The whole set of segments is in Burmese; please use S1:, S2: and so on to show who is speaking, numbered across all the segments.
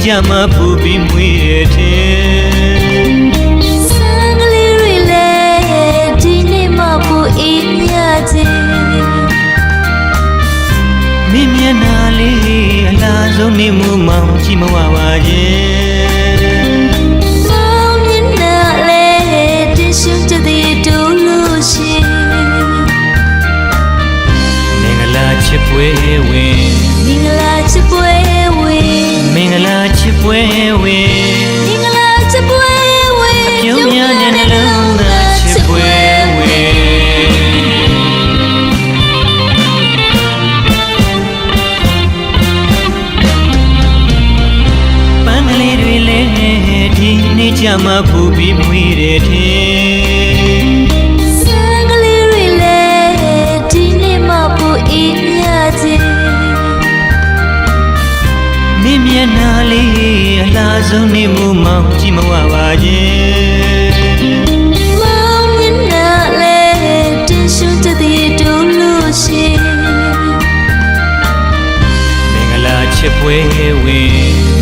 S1: ကြမှာပူပြီးမွေးရတဲ့
S2: စံကလေးတွေလည်းဒီနေ့မှပူအေးမြခြင်း
S1: မင်းမျက်နှာလေးအလားဆုံးနေမှုမောင်ကြည့်မဝပါရဲ့
S2: မောင်မျက်နှာလေးတင်းရှုံးတဲ့တူလို့ရှိ
S1: မင်္ဂလာချစ်ပွဲဝင်
S2: မင်္ဂလာချစ်ပွဲဝင်
S1: မင်္ဂလာချစ်ပွဲဝင်
S2: မင်္ဂလာချစ်ပွဲဝင်
S1: ပြုံးများတဲ့နှလုံးသားချစ်ပွဲဝင်ပန်းကလေးတွေလည်းဒီနေ့ကြမှာပူပြီးမွေးတဲ့တဲ့
S2: စံကလေးတွေလည်းဒီနေ့မှပူအေးမြခြင်း
S1: မင်းမျက်နှာလေးအလားဆုံးနေမှုမောင်ကြည့်မဝပါရဲ့
S2: မောင်မျက်နှာလေးတင်းရှုံးတဲ့တူလို့ရှိ
S1: မင်္ဂလာချစ်ပွဲဝင်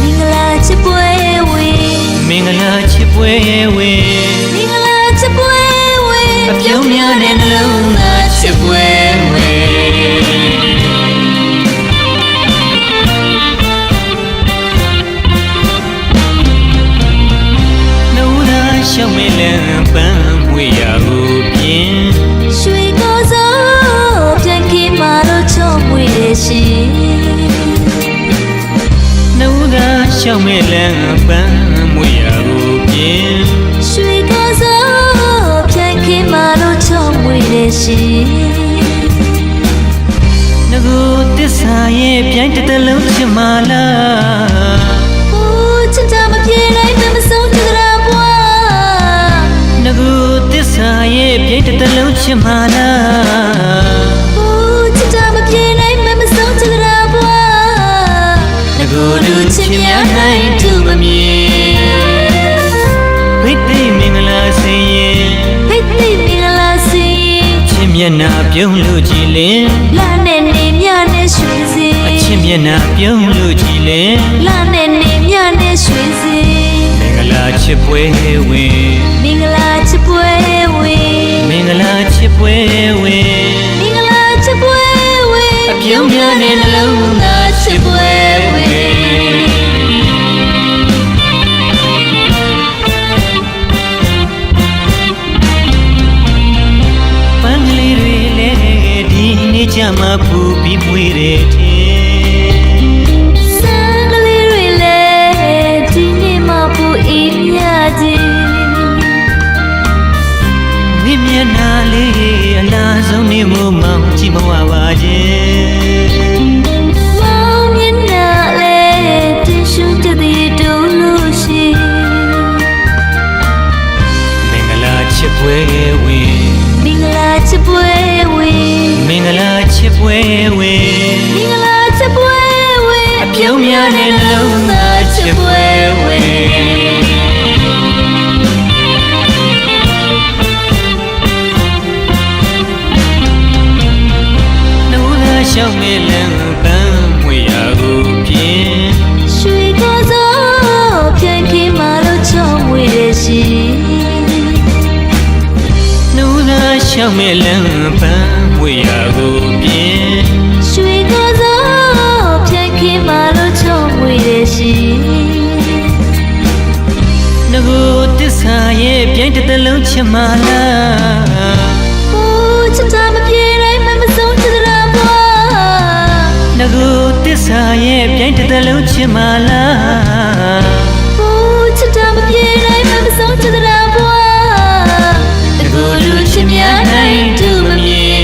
S2: မင်္ဂလာချစ်ပွဲဝင်
S1: မင်္ဂလာချစ်ပွဲဝင်
S2: မင်္ဂလာချစ်ပွဲဝင်
S1: အပြုံးများတဲ့နှလုံးသားချစ်ပွဲဝင်ရှောင်းမဲလန်းပန်းမွေရကိုပြင်း
S2: ရွှေကိုစောပြန်ခေးမှာတော့ချုံမွေရဲ့ရှင်
S1: နှုတ်သာရှောင်းမဲလန်းပန်းမွေရကိုပြင်း
S2: ရွှေကိုစောပြန်ခေးမှာတော့ချုံမွေရဲ့ရှင်
S1: ငကိုတစ္ဆာရဲ့ပြိုင်တလုံးချင်မလား
S2: ဟိုးချစ်တာမပြေနိုင်မဆုံးကြတာဘွာ
S1: ငကိုတစ္ဆာရဲ့ပြိုင်တလုံးချင်မလား
S2: ဟိုးချစ်တာမပြေနိုင်မဆုံးကြတာဘွာ
S1: ငကိုလူချင်များနိုင်သူမမြင်ဘိတ်သိမင်္ဂလာစင်ရင်
S2: ဘိတ်သိမင်္ဂလာစင်ရင်
S1: ချစ်မျက်နှာပြုံးလို့ကြည်လင်
S2: လာနဲ့နေမြနဲ့ရွှေစင်
S1: အချစ်မျက်နှာပြုံးလို့ကြည်လင်
S2: လာနဲ့နေမြနဲ့ရွှေစင်
S1: မင်္ဂလာချစ်ပွဲဝင်
S2: မင်္ဂလာချစ်ပွဲဝင်
S1: မင်္ဂလာချစ်ပွဲဝင်
S2: မင်္ဂလာချစ်ပွဲဝင်
S1: အပြုံးများတဲ့နှလုံးသားချစ်ပွဲဝင်ပန်းကလေးတွေလည်းဒီနေ့ကြမှာပူပြီးမွေးတဲ့
S2: စံကလေးတွေလည်းဒီနေ့မှပူအေးမြခြင်း
S1: မင်းမျက်နှာလေးအလားဆုံးနေမှုမောင်ကြည့်မဝပါရဲ့
S2: မောင်မျက်နှာလေးတင်းရှုံးတဲ့တူလို့ရှိ
S1: မင်္ဂလာချစ်ပွဲဝင်
S2: မင်္ဂလာချစ်ပွဲဝင်
S1: မင်္ဂလာချစ်ပွဲဝင်
S2: မင်္ဂလာချစ်ပွဲဝင်
S1: အပြုံးများတဲ့နှလုံးသားချစ်ပွဲဝင်ရှောင်းမဲလန်းပန်းမွေရကိုပြင်း
S2: ရွှေကိုစောပြန်ခေးမှာတော့ချုံမွေရဲ့ရှင်
S1: နှုတ်သာရှောင်းမဲလန်းပန်းမွေရကိုပြင်း
S2: ရွှေကိုစောပြန်ခေးမှာတော့ချုံမွေရဲ့ရှင်
S1: ငကိုတစ္ဆာရဲ့ပြိုင်တလုံးချင်မလား
S2: ဟိုးချစ်တာမပြေနိုင်မဆုံးကြတာဘွာ
S1: ငကိုတစ္ဆာရဲ့ပြိုင်တလုံးချင်မလား
S2: ဟိုးချစ်တာမပြေနိုင်မဆုံးကြတာဘွာ
S1: ငကိုလူချင်များနိုင်သူမမြင်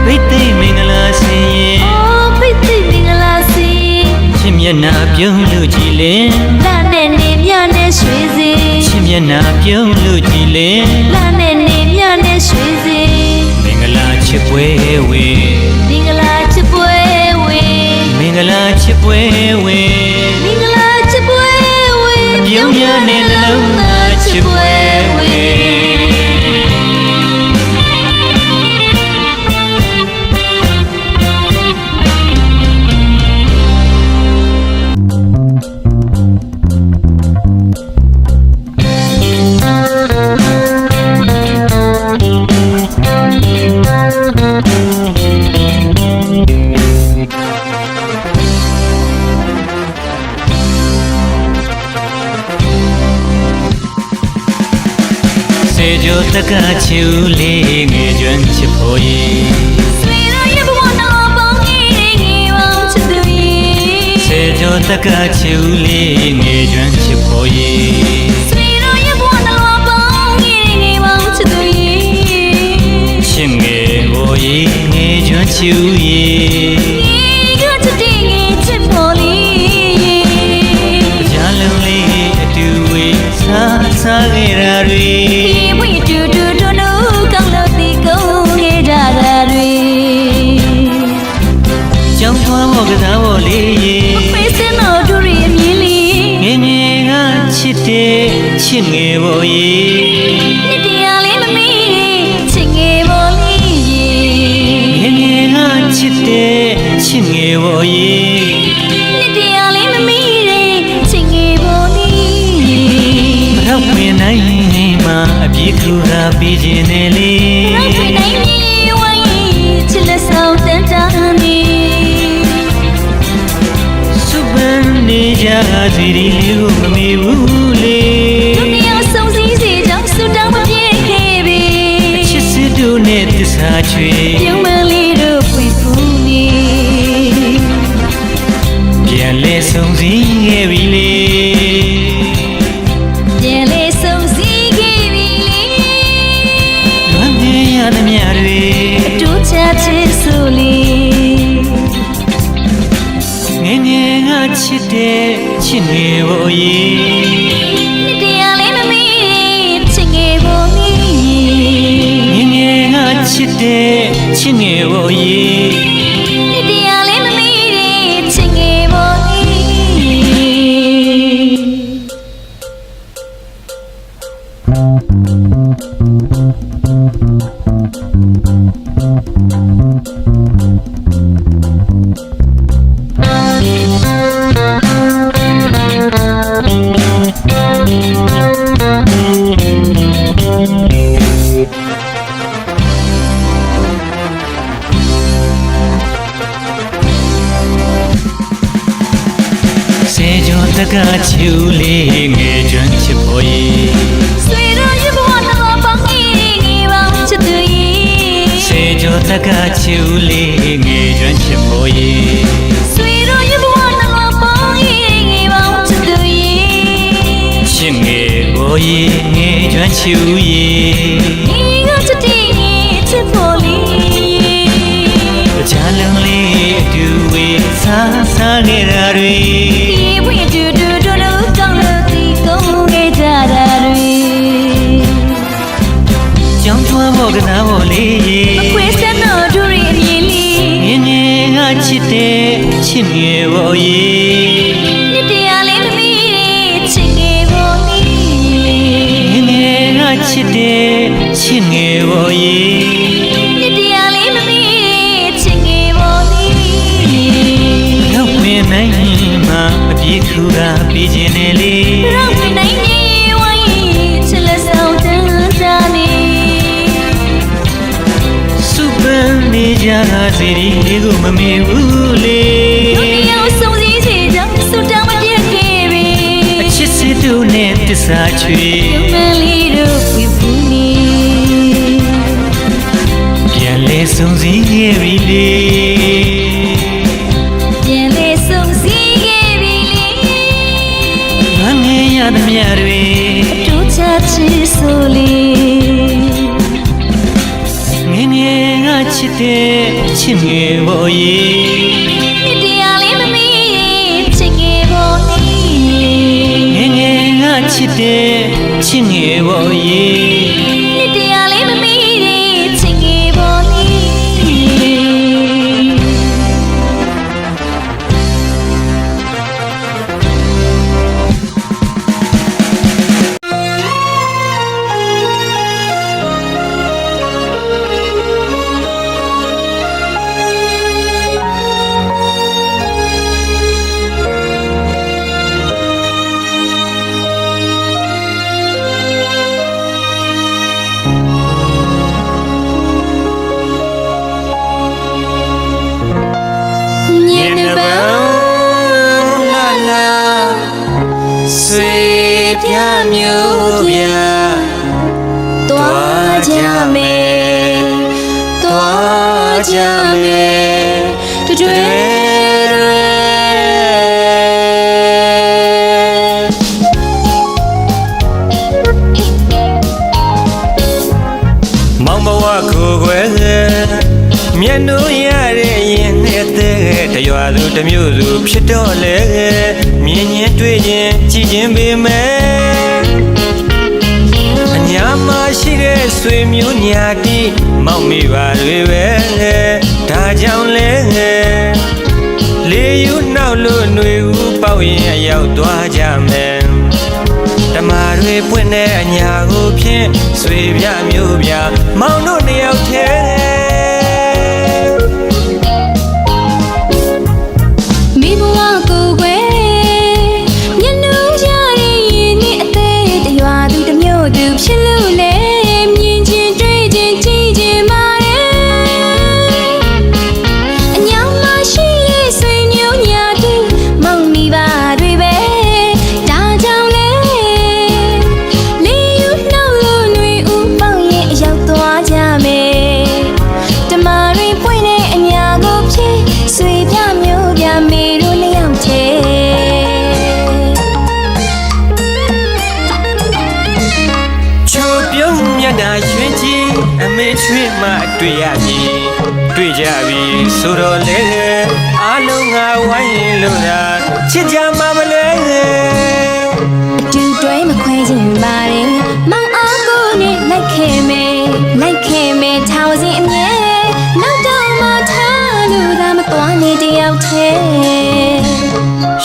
S1: ဘိတ်သိမင်္ဂလာစင်ရင်
S2: ဘိတ်သိမင်္ဂလာစင်
S1: ချစ်မျက်နှာပြုံးလို့ကြည်လင်
S2: လာနဲ့နေမြနဲ့ရွှေစင်
S1: ချစ်မျက်နှာပြုံးလို့ကြည်လင်
S2: လာနဲ့နေမြနဲ့ရွှေစင်
S1: မင်္ဂလာချစ်ပွဲဝင်
S2: မင်္ဂလာချစ်ပွဲဝင်
S1: မင်္ဂလာချစ်ပွဲဝင်
S2: မင်္ဂလာချစ်ပွဲဝင်
S1: အပြုံးများတဲ့နှလုံးသားချစ်ပွဲဝင် တကချူလေးငယ်ကျွမ်းချစ်ဖို့ရေ
S2: ဆွေတို့ရဲ့ဘဝတော်ပေါင်းကြီးငယ်ပေါင်းချစ်သူရေ
S1: စေကျော်တကချူလေးငယ်ကျွမ်းချစ်ဖို့ရေ
S2: ဆွေတို့ရဲ့ဘဝတော်ပေါင်းကြီးငယ်ပေါင်းချစ်သူရေ
S1: ချစ်ငယ်ဖို့ရေငယ်ကျွမ်းချူရေ
S2: ငယ်ကချစ်တဲ့ငယ်ချစ်ဖို့လေး
S1: ကြားလုံးလေးအတူဝေးစားစားခဲ့တာတွေ
S2: ဒီဝိတူတူတူနုကောင်းလို့ဒီကုန်းခဲ့ကြတာတွေ
S1: ကြောင်းသွားဖို့ကစားဖို့လေးရေ
S2: ဖေးစင်တော်တို့ရဲ့မြင်လေး
S1: ငယ်ငယ်ကချစ်တဲ့ချစ်ငယ်ဖို့ရေ
S2: နှစ်တရားလေးမမီချစ်ငယ်ဖို့လေး
S1: ငယ်ငယ်ကချစ်တဲ့ချစ်ငယ်ဖို့ရေ
S2: နှစ်တရားလေးမမီချစ်ငယ်ဖို့လေး
S1: ရောက်ပင်နိုင်နေမှာအပြေခူတာပြီးခြင်းနဲ့လေ
S2: ရောက်ခွေနိုင်နေဝိုင်းချစ်လက်ဆောင်တန်တာနေ
S1: စုပန်းနေကြစီရီလေးကိုမမေဘူးလေ
S2: တို့တယောက်ဆုံးစည်းစေကြောင်းဆူတောင်းမပြေခဲ့ပြီ
S1: ချစ်စစ်တို့နဲ့တစ္ဆာချွေ
S2: ပြုံးမလေးတို့ဖွေဖူးနေ
S1: ပြန်လဲဆုံးစည်းခဲ့ပြီလေ
S2: ပြန်လေဆုံးစည်းခဲ့ပြီလေ
S1: လွမ်းမြေရသမျှတွေ
S2: တို့ချချစ်ဆိုလေ
S1: ငယ်ငယ်ကချစ်တဲ့ချစ်ငယ်ဖို့ရေ
S2: နှစ်တရားလေးမမီချစ်ငယ်ဖို့လေး
S1: ငယ်ငယ်ကချစ်တဲ့ချစ်ငယ်ဖို့ရေ
S2: နှစ်တရားလေးမမီချစ်ငယ်ဖို့လေး
S1: စေကျော်တကချူလေးငယ်ကျွမ်းချစ်ဖို့ရေ
S2: ဆွေတို့ရဲ့ဘဝတော်ပေါင်းကြီးငယ်ပေါင်းချစ်သူရေ
S1: စေကျော်တကချူလေးငယ်ကျွမ်းချစ်ဖို့ရေ
S2: ဆွေတို့ရဲ့ဘဝတော်ပေါင်းကြီးငယ်ပေါင်းချစ်သူရေ
S1: ချစ်ငယ်ဖို့ရေငယ်ကျွမ်းချူရေ
S2: ဒီကချစ်တဲ့ငယ်ချစ်ဖို့လေး
S1: ကြားလုံးလေးအတူဝေးစားစားခဲ့တာတွေ
S2: ဒီဝိတူတူတူနုကောင်းလို့ဒီကုန်းခဲ့ကြတာတွေ
S1: ကြောင်းသွားဖို့ကစားဖို့လေးရေ
S2: ခွေးစံတော်တို့ရဲ့အမြင်လေး
S1: ငယ်ငယ်ကချစ်တဲ့ချစ်ငယ်ဖို့ရေ
S2: နှစ်တရားလေးမမီချစ်ငယ်ဖို့လေး
S1: ငယ်ငယ်ကချစ်တဲ့ချစ်ငယ်ဖို့ရေ
S2: နှစ်တရားလေးမမီချစ်ငယ်ဖို့လေး
S1: ရောက်ပင်နိုင်မှာအပြေခူတာပြီးခြင်းနဲ့လေ
S2: ရောက်ခွေနိုင်နေဝိုင်းချစ်လက်ဆောင်တန်တာနေ
S1: စုပန်းနေကြစီရီလေးကိုမမေဘူးလေ
S2: တို့တယောက်ဆုံးစည်းစေကြောင်းဆူတောင်းမပြေခဲ့ပြီ
S1: အချစ်စစ်တို့နဲ့တစ္ဆာချွေ
S2: ပြုံးမလေးတို့ဖွေဖူးနေ
S1: ပြန်လဲဆုံးစည်းခဲ့ပြီလေ
S2: ပြန်လေဆုံးစည်းခဲ့ပြီလေ
S1: ငါငယ်ရသမျှတွေ
S2: တို့ချချစ်ဆိုလေ
S1: ငယ်ငယ်ကချစ်တဲ့ချစ်ငယ်ဖို့ရေ
S2: နှစ်တရားလေးမမီချစ်ငယ်ဖို့လေး
S1: ငယ်ငယ်ကချစ်တဲ့ချစ်ငယ်ဖို့ရေ
S2: နှစ်တရားလေးမမီချစ်ငယ်ဖို့လေးဆွေပြမျိုးပြ
S1: သွား
S2: သွားကြမယ်သွားကြမယ်တွေ့
S1: မောင်ဘဝကိုယ်ွယ်မျက်နှာရတဲ့ရင်နဲ့တဲ့တရွာသူတစ်မျိုးစုဖြစ်တော့လေမြင်ချင်းတွေ့ချင်းကြည်ချင်းပေမဲ့အညာမရှိတဲ့ဆွေမျိုးညာတိမောက်မိပါတွေပဲဒါကြောင့်လေလေယူနောက်လို့ຫນွေဦးပေါက်ရင်ရောက်သွားကြမယ်ဓမ္မတွေပွင့်တဲ့အညာကိုဖြင့်ဆွေပြမျိုးပြမောင်တို့နှစ်ယောက်ထဲ
S2: မိဘဝကိုယ်ွယ်မျက်နှာရတဲ့ရင်နဲ့အသေးတရွာသူတစ်မျိုးသူဖြစ်လို့လေမြင်ချင်းတွေ့ချင်းကြည်ချင်းမာအညောင်မရှိရဲ့ဆွေမျိုးညာတူမောင်မိပါတွေပဲဒါကြောင့်လေလေယူနှောက်လို့ຫນွေဦးပေါက်ရဲ့အရောက်သွားကြမယ်ဓမ္မတွေပွင့်တဲ့အညာကိုဖြစ်ဆွေပြမျိုးပြမေတို့နှစ်ယောက်ထဲ
S1: ချိုပြုံးမျက်နှာရွှင်ကြည့်အမေချွေးမှတွေ့ရပြီတွေ့ကြပြီဆိုတော့လေအားလုံးငါဝိုင်းလို့သာချစ်ကြမှာမလဲ
S2: အတူတွဲမခွဲခြင်းပါတယ်မောင်အားကိုနဲ့လိုက်ခဲ့မယ်ထောင်စီအမြဲနောက်တော့မှထားလို့သာမသွားနေတယောက်ထဲ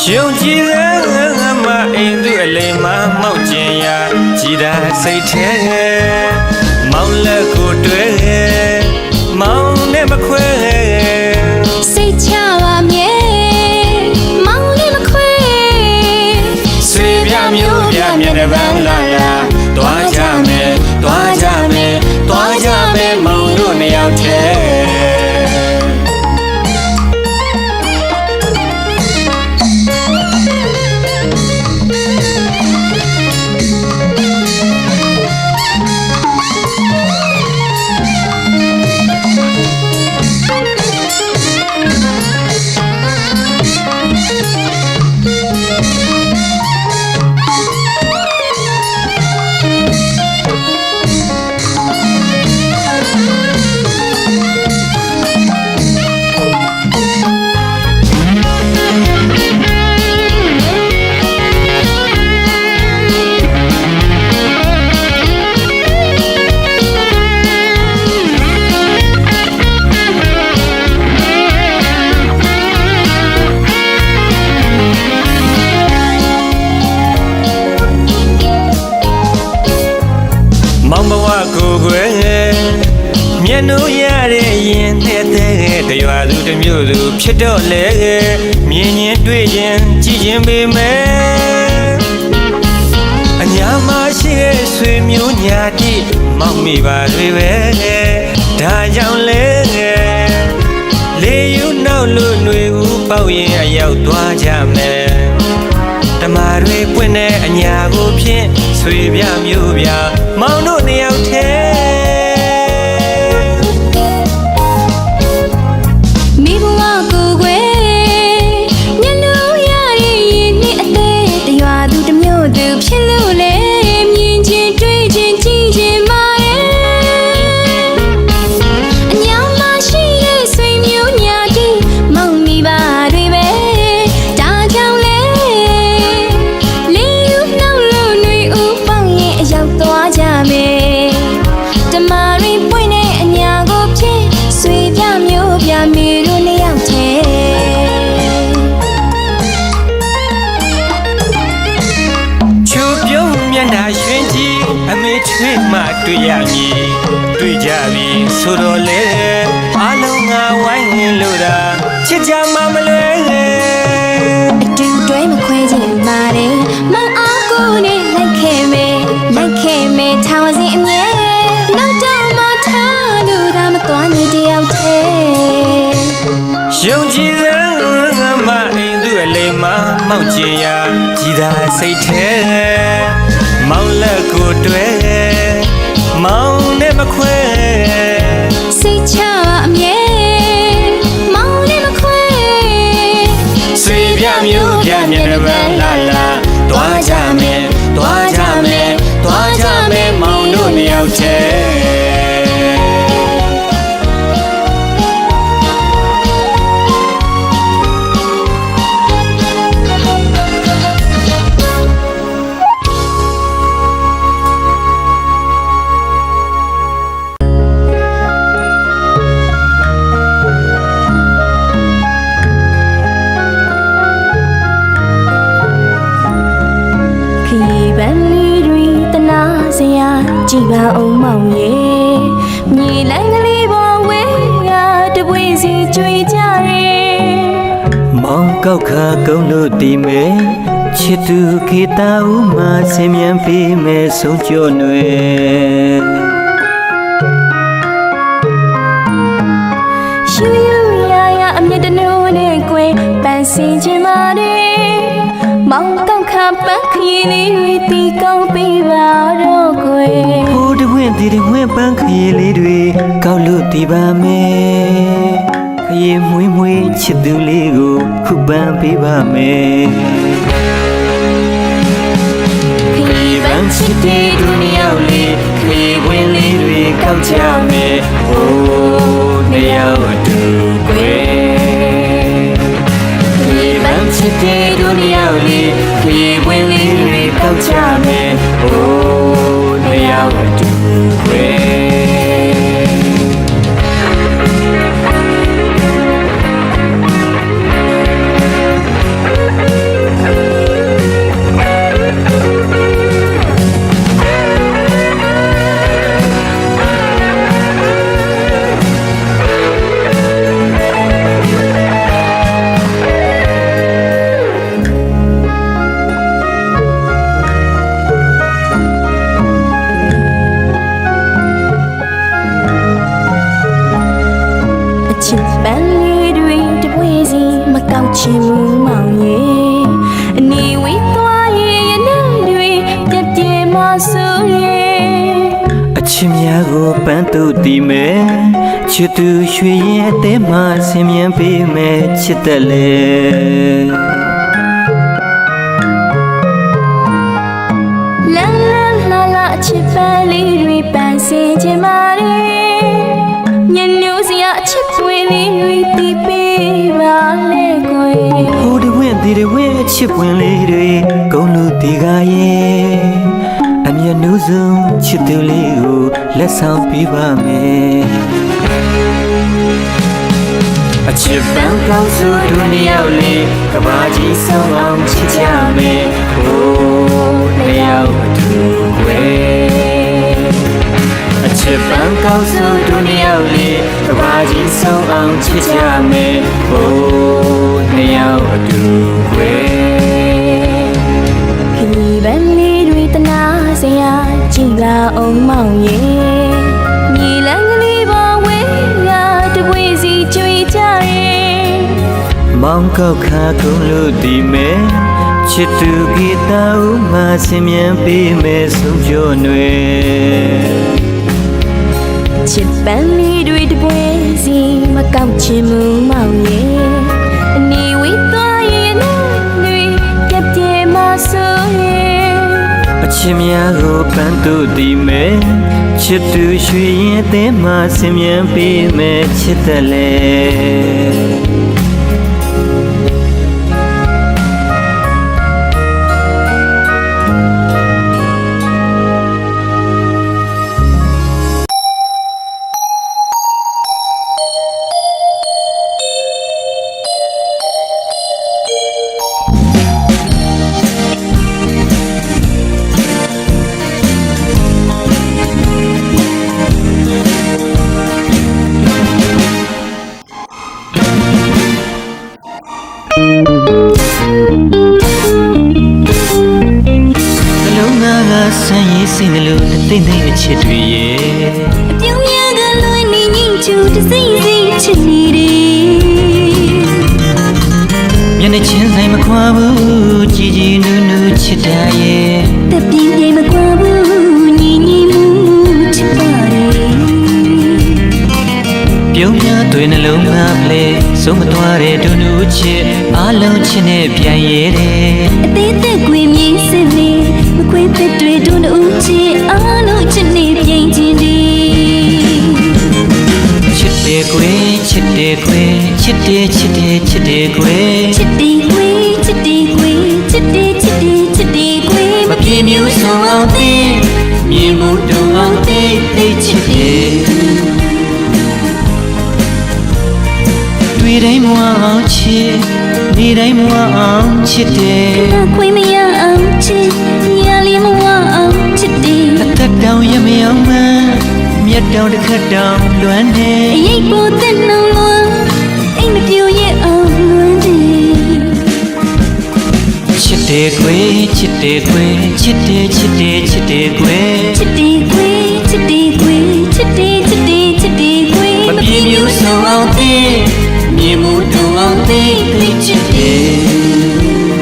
S1: ယုံကြည်တဲ့မအိမ်သူအလိမ်မမောက်ကျင်ရာကြည်သာစိတ်ထဲမောင်လက်ကိုတွဲမောင်နဲ့မခွဲ
S2: စိတ်ချပါမြဲမောင်နဲ့မခွဲ
S1: ဆွေပြမျိုးပြမျက်နှာပန်းလာလာသွားကြမယ်သွားကြမယ်သွားကြမယ်မောင်တို့နှစ်ယောက်ထဲမောင်ဘဝကိုယ်ွယ်မျက်နှာရတဲ့ရင်နဲ့တဲ့တရွာသူတစ်မျိုးစုဖြစ်တော့လေမြင်ချင်းတွေ့ချင်းကြည်ချင်းပေမဲ့အညာမရှိတဲ့ဆွေမျိုးညာတိမောက်မိပါတွေပဲဒါကြောင့်လေလေယူနောက်လို့ຫນွေဦးပေါက်ရင်ရောက်သွားကြမယ်ဓမ္မတွေပွင့်တဲ့အညာကိုဖြင့်ဆွေပြမျိုးပြမောင်တို့နှစ်ယောက်ထဲ
S2: မိဘဝကိုယ်ွယ်မျက်နှာရတဲ့ရင်နဲ့အသေးတရွာသူတစ်မျိုးသူဖြစ်လို့လေမြင်ချင်းတွေ့ချင်းကြည်ချင်းမာအညောင်မရှိရဲ့ဆွေမျိုးညာတူမောင်မိပါတွေပဲဒါကြောင့်လေလေယူနှောက်လို့ຫນွေဦးပေါက်ရဲ့အရောက်သွားကြမယ်ဓမ္မတွေပွင့်တဲ့အညာကိုဖြစ်ဆွေပြမျိုးပြမေတို့နှစ်ယောက်ထဲ
S1: ချိုပြုံးမျက်နှာရွှင်ကြည့်အမေချွေးမှတွေ့ရမည်တွေ့ကြပြီဆိုတော့လေအားလုံးငါဝိုင်းလို့သာချစ်ကြမှာမလဲ
S2: အတူတွဲမခွဲခြင်းပါတယ်မောင်အားကိုနဲ့လိုက်ခဲ့မယ်ထောင်စီအမြဲနောက်တော့မှထားလို့သာမသွားနေတယောက်ထဲ
S1: ယုံကြည်တဲ့မအိမ်သူအလိမ်မမောက်ကျင်ရာကြည်သာစိတ်ထဲမောင်လက်ကိုတွဲမောင် နဲ့မခွဲ
S2: စိတ်ချအမြဲမောင်နဲ့မခွဲ
S1: ဆွေပြမျိုးပြမျက်နှာပန်းလာလာသွားကြမယ်သွားကြမယ်သွားကြမယ်မောင်တို့နှစ်ယောက်တည်း
S2: ကြည်ပါအောင်မောင်ရဲ့မြေလန်းကလေးပေါ်ဝဲကတပွေစီကြွေကြရဲ
S1: မောင်ကောက်ခါကုန်းလို့တည်မယ်ချစ်သူခေတ္တဦးမှာဆင်မြန်းပေးမယ်ဆုံးကြော့ွယ်
S2: ရှူယူရရအမြတ်တနိုးနဲ့ကွယ်ပန်းစင်ချင်ပါတယ်မောင်ကောက်ခါပန်းခရီးလေးတွေတီကောင်းပေးပါတော့ကွယ်
S1: ဟိုတဝင့်ဒီတဝင့်ပန်းခရီးလေးတွေကောက်လို့တည်ပါမယ်ခရီးမွေးမွေးချစ်သူလေးကိုခုပန်းပေးပါမယ်ခရီးပန်းချစ်တဲ့ဒုနီယောက်လေးခရီးဝင်လေးတွေကောက်ကြမယ်ဟိုနှစ်ယောက်အတူကွယ်ခရီးပန်းချစ်တဲ့ဒုနီယောက်လေးခရီးဝင်လေးတွေကောက်ကြမယ်ဟိုနှစ်ယောက်အတူကွယ်
S2: ချစ်ပန်းလေးတွေတပွေစီမကောက်ချင်ဘူးမောင်ရဲ့အနေဝေးသွားရဲ့ရနေတွေပြက်ပြဲမဆိုးရဲ့
S1: အချစ်များကိုပန်းတို့တည်မယ်ချစ်သူရွှေရင်အသေးမှဆင်မြန်းပေးမယ်ချစ်တယ်လေ
S2: လာလာလာလာအချစ်ပန်းလေးတွေပန်းစင်ချင်ပါတယ်ညညိုးစရာအချစ်ပွေလေးတွေတီးပေးပါလေကွယ်
S1: ဟိုတဝင့်ဒီတဝင့်ချစ်ပွင့်လေးတွေကုန်းလို့ဒီကရဲ့အမြတ်နှူးဆုံးချစ်သူလေးကိုလက်ဆောင်ပေးပါမယ်အချစ်ပန်းကောင်းစုဒုနီယောက်လေးကဘာကြီးဆုံးအောင်ချစ်ကြမယ်ဟိုနှစ်ယောက်အတူကွယ်အချစ်ပန်းကောင်းစုဒုနီယောက်လေးကဘာကြီးဆုံးအောင်ချစ်ကြမယ်ဟိုနှစ်ယောက်အတူကွယ်
S2: ခရီးပန်းလေးတွေတနာစရာကြည်လာအောင်မောင်ရဲ့မြေလန်းကလေးပေါ်ဝဲကတပွေစီကြွေကြရဲ
S1: မောင်ကောက်ခါကုန်းလို့တည်မယ်ချစ်သူခေတ္တဦးမှာဆင်မြန်းပေးမယ်ဆုံးကြော့ွယ်
S2: ချစ်ပန်းလေးတွေတပွေစီမကောက်ချင်ဘူးမောင်ရဲ့အနေဝေးသွားရဲ့နာတွေပြက်ပြဲမဆိုးရဲ့
S1: အချစ်များကိုပန်းတို့တည်မယ်ချစ်သူရွှေရင်အသေးမှဆင်မြန်းပေးမယ်ချစ်တယ်လေဆန်းရည်စင်လို့တိတ်တိတ်အချစ်တွေရဲ့
S2: အပြုံးရကလွင်နေညင်ချူတစိမ့်စိမ့်ချစ်နေတယ်
S1: မျက်နှာချင်းဆိုင်မခွာဘူးကြည်ကြည်နူးနူးချစ်တာရဲ့
S2: တပြင်းပြင်းမကွာဘူးညီညီမှုချစ်ပါတယ်
S1: ဆုံးမသွားတဲ့ဒုနုချစ်အားလုံးချစ်နဲ့ပြန်ရဲတယ်
S2: အသေးသက်ကွေမြည်စင်နေမခွေးသက်တွေတို့နှုတ်ချစ်အားလုံးချစ်နေပြင်းချင်းဒီ
S1: ချစ်တယ်ကွယ်ချစ်တယ်ကွယ်ချစ်တယ်ချစ်တယ်ချစ်တယ်ကွယ်
S2: ချစ်တီကွေချစ်တီကွေချစ်တီချစ်တီချစ်တီကွေ
S1: မပြေမျိုးဆုံးအောင်သိမြင်မှုတုံအောင်သိသိချစ်တယ်တွေ့တိုင်းမဝအောင်ချစ်နေတိုင်းမဝအောင်ချစ်တယ်
S2: နာခွေမရအောင်ချစ်ညာလေးမဝအောင်ချစ်တီ
S1: အသက်တောင်ရမအောင်မှမြတ်တောင်တစ်ခတ်တောင်လွမ်းနေ
S2: အရေးပေါ်တဲ့နှောင်းလွန်အိမ်မပြူရဲ့အောင်လွမ်းတယ်
S1: ချစ်တယ်ကွယ်ချစ်တယ်ကွယ်ချစ်တယ်ချစ်တယ်ချစ်တယ်ကွယ်
S2: ချစ်တီကွေချစ်တီကွေချစ်တီချစ်တီချစ်တီကွေ
S1: မပြေမျိုးဆုံးအောင်သိမြင်မှုတုံအောင်သိသိချစ်တယ်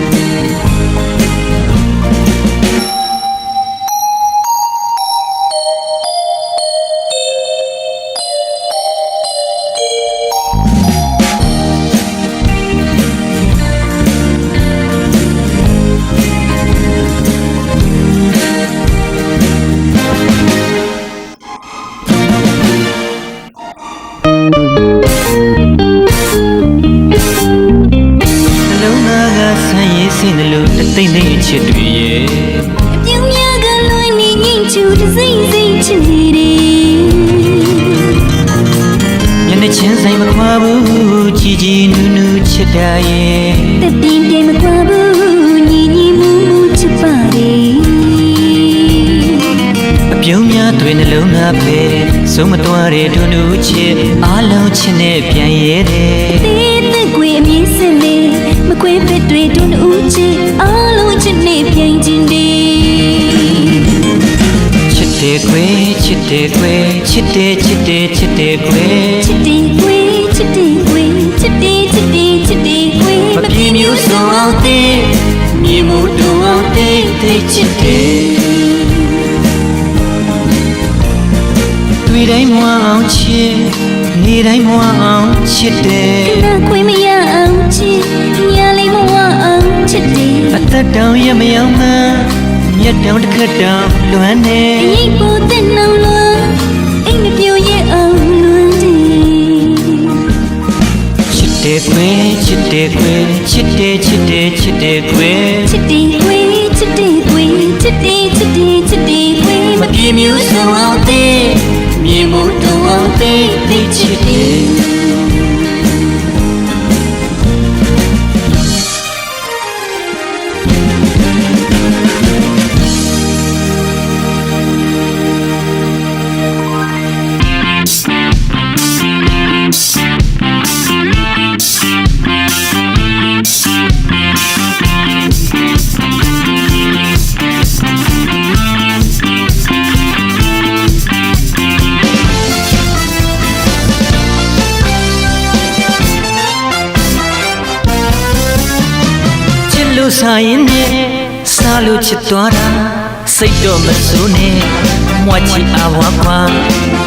S1: နှလုံးသားကဆန်းရည်စင်တယ်လို့တသိမ့်သိမ့်အချစ်တွေရဲ့
S2: အပြုံးများကလွင်နေငိမ့်ချူတစိမ့်စိမ့်ချစ်နေတယ်
S1: မျက်နှာချင်းဆိုင်မခွာဘူးကြည်ကြည်နူးနူးချစ်တာရဲ့
S2: တပြင်းပြင်းမကွာဘူးညီညီမူမူချစ်ပါတယ်
S1: အပြုံးများတွေနှလုံးသားပဲဆုံးမသွားတဲ့ဒုနုချစ်အားလုံးချစ်နဲ့ပြန်ရဲတယ်
S2: သေးသက်ကွေအမြင့်စင်နေမခွေးဖက်တွေတို့နှုတ်ချစ်အားလုံးချစ်နေပြင်းချင်းဒီ
S1: ချစ်တယ်ကွယ်ချစ်တယ်ကွယ်ချစ်တယ်ချစ်တယ်ချစ်တယ်ကွယ်
S2: ချစ်တီကွေချစ်တီကွေချစ်တီချစ်တီချစ်တီကွေ
S1: မပြေမျိုးဆုံးအောင်သိမြင်မှုတုံအောင်သိသိချစ်တယ်တွေ့တိုင်းမဝအောင်ချစ်နေတိုင်းမဝအောင်ချစ်တယ်
S2: နာခွေမရအောင်ချစ်ညာလေးမဝအောင်ချစ်တယ်
S1: အသက်တောင်ရမရောက်မှမြတ်တောင်တစ်ခတ်တောင်လွမ်းနေ
S2: အရေးပေါ်တဲ့နှောင်းလွန်အိမ်မပြူရဲ့အောင်လွမ်းတယ်
S1: ချစ်တယ်ကွယ်ချစ်တယ်ကွယ်ချစ်တယ်ချစ်တယ်ချစ်တယ်ကွယ်
S2: ချစ်တီကွေချစ်တီကွေချစ်တီချစ်တီချစ်တီကွေ
S1: မပြေမျိုးဆုံးအောင်သိမြင်မှုတုံအောင်သိသိချစ်တယ် လို့စားရင်နဲ့စားလို့ချစ်သွားတာစိတ်တော့မစိုးနဲ့မွားချီအားဝါကွာ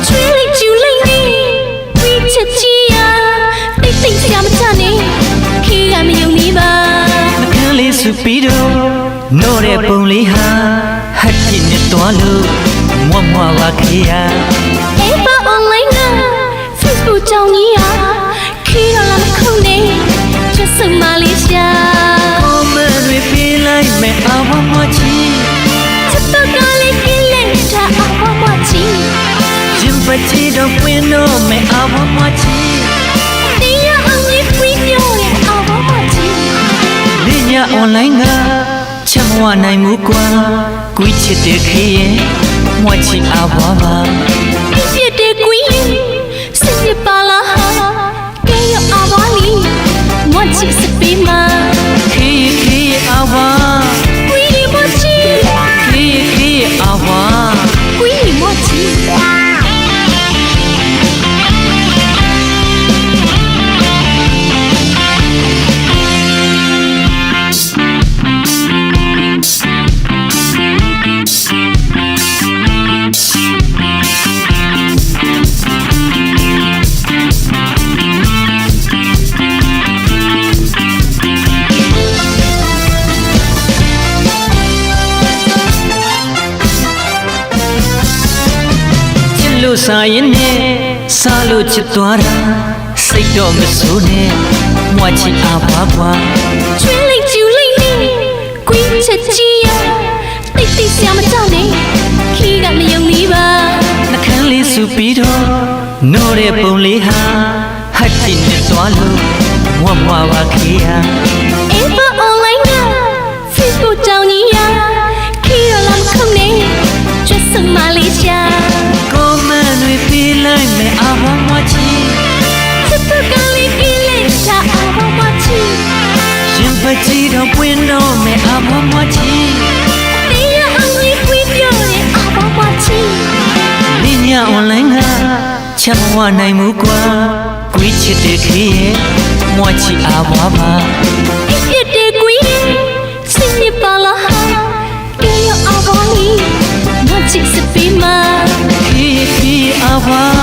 S2: ချွေးလိုက်ကျူလိုက်နေဝီချစ်ချီယာတိတ်တိတ်စရာမချနဲ့ခေးရမယုံနေပါ
S1: မကန်းလေးစုပြီးတော့နို့တဲ့ပုံလေးဟာဟတ်ပြင်းနဲ့သွားလို့မွားမွားပါခေးရ
S2: အေးပါ online က Facebook ကြောင့်ကြီးဟာခေးရလာမခုန်နဲ့ချက်စမလေးရှာ
S1: Oh man we feel like me I want more cheese
S2: ချစ်တော့ကလေးကလေးတာအမမချီ
S1: Jim Pachi don't win no me I want more cheese
S2: တရားအောင်ကြီးပြင်းပြောတဲ့အမမချီ
S1: Linya online ကချက်မဝနိုင်မှုကွာကွီးချစ်တဲ့ခေးရဲ့မွားချီအားဝါပါ
S2: ပြည့်တဲ့ကွီးစစ်ပြပါလားကဲရအဝါလီမချီစပီမာ
S1: ခေးအားဝါ
S2: ကွီးမချီ
S1: ခေးအားဝါ
S2: ကွီးမချီ
S1: မ
S3: လို့စားရင်နဲ့စားလို့ချစ်သွားတာစိတ်တော့မဆိုးနဲ့မွာချစ်အားပါကွာ
S2: 追泪就泪你，鬼切鸡呀，弟弟想么找你，气个没有你吧？
S3: နှခမ်းလေးစုပြီးတော့နိုးတဲ့ပုံလေးဟာဟတ်တင်နဲ့သွားလို့မွားမွားပါခေယာ
S2: Ever online 呀，Facebook 找你呀，气个啷空呢？绝生马来西亚，
S3: ကိုမန်တွေပြေးလိုက်မယ်အားပါမွားချီ
S2: 这不咖喱给嘞下阿宝马起，
S3: ရင်ပကြီးတော့ပွင့်တော့မယ်အားပါမွားချီ
S2: 你呀昂里会掉嘞阿宝马起，
S3: လင်းည online ကချက်မဝနိုင်ဘူးကွာကိုချစ်တဲ့ခေရဲ့မွားချီအားပါပါ
S2: 一夜的鬼，心里巴拉哈，给了阿宝你，我只是比嘛。
S3: ခေခေအားပါ